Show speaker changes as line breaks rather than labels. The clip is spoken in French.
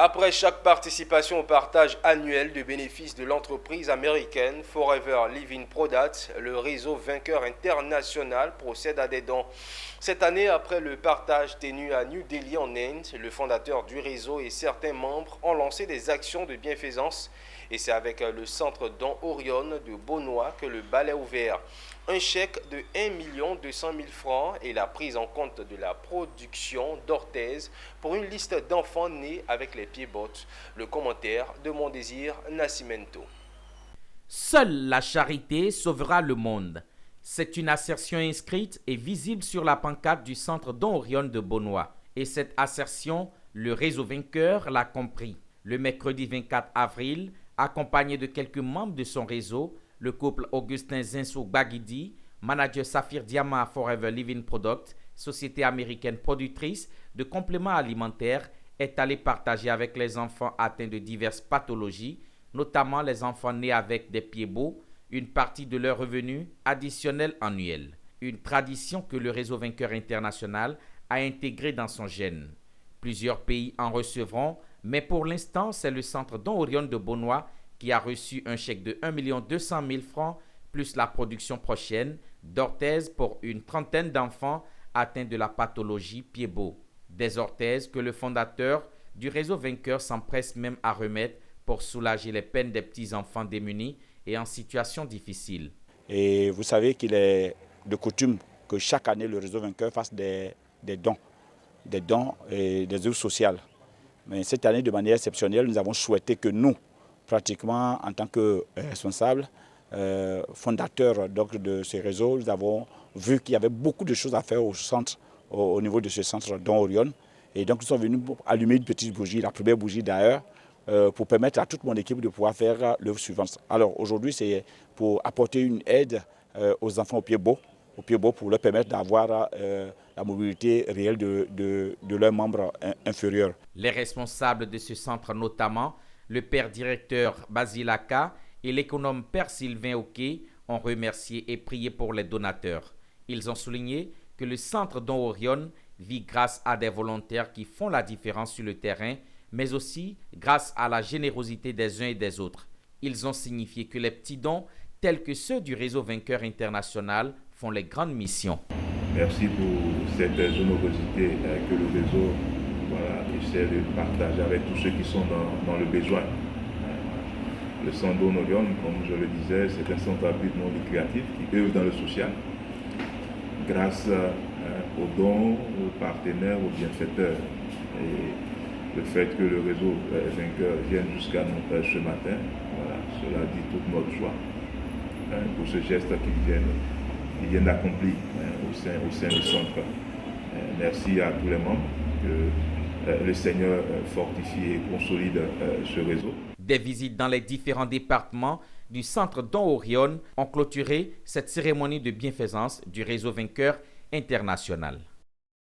Après chaque participation au partage annuel de bénéfices de l'entreprise américaine Forever Living Products, le réseau vainqueur international procède à des dons. Cette année, après le partage tenu à New Delhi en Inde, le fondateur du réseau et certains membres ont lancé des actions de bienfaisance et c'est avec le centre Don Orion de Beaunois que le bal est ouvert. Un chèque de 1 200 000 francs et la prise en compte de la production d'orthèses pour une liste d'enfants nés avec les pieds-bottes. Le commentaire de Mon Désir Nascimento.
Seule la charité sauvera le monde. C'est une assertion inscrite et visible sur la pancarte du centre Don Orion de Beaunois. Et cette assertion, le réseau vainqueur l'a compris. Le mercredi 24 avril, accompagné de quelques membres de son réseau, le couple Augustin Zinsou-Baguidi, manager Saphir Diamant à Forever Living Products, société américaine productrice de compléments alimentaires, est allé partager avec les enfants atteints de diverses pathologies, notamment les enfants nés avec des pieds beaux, une partie de leurs revenus additionnels annuels. Une tradition que le réseau vainqueur international a intégrée dans son gène. Plusieurs pays en recevront, mais pour l'instant, c'est le centre Don Orion de Beaunois qui a reçu un chèque de 1 200 000 francs plus la production prochaine d'orthèses pour une trentaine d'enfants atteints de la pathologie pieds-beaux. Des orthèses que le fondateur du réseau vainqueur s'empresse même à remettre pour soulager les peines des petits-enfants démunis et en situation difficile.
Et vous savez qu'il est de coutume que chaque année le réseau vainqueur fasse des dons et des œuvres sociales. Mais cette année, de manière exceptionnelle, nous avons souhaité que nous, pratiquement en tant que responsables, fondateurs donc, de ce réseau, nous avons vu qu'il y avait beaucoup de choses à faire au centre, au niveau de ce centre Don Orion. Et donc nous sommes venus pour allumer une petite bougie, la première bougie d'ailleurs, pour permettre à toute mon équipe de pouvoir faire l'œuvre suivante. Alors aujourd'hui, c'est pour apporter une aide aux enfants au pied beau pour leur permettre d'avoir la mobilité réelle de leurs membres inférieurs.
Les responsables de ce centre, notamment le père directeur Basilaka et l'économe père Sylvain Oké, ont remercié et prié pour les donateurs. Ils ont souligné que le centre Don Orion vit grâce à des volontaires qui font la différence sur le terrain, mais aussi grâce à la générosité des uns et des autres. Ils ont signifié que les petits dons, tels que ceux du réseau vainqueur international, font les grandes missions.
Merci pour cette générosité que le réseau essaie de partager avec tous ceux qui sont dans le besoin. Le centre Don Orion, comme je le disais, c'est un centre à but non lucratif qui œuvre dans le social grâce aux dons, aux partenaires, aux bienfaiteurs. Et le fait que le réseau vainqueur vienne jusqu'à nous ce matin, cela dit toute notre joie pour ce geste qu'ils viennent d'accomplir au sein du centre. Merci à tous les membres, que le Seigneur fortifie et consolide ce réseau.
Des visites dans les différents départements du centre Don Orion ont clôturé cette cérémonie de bienfaisance du réseau vainqueur international.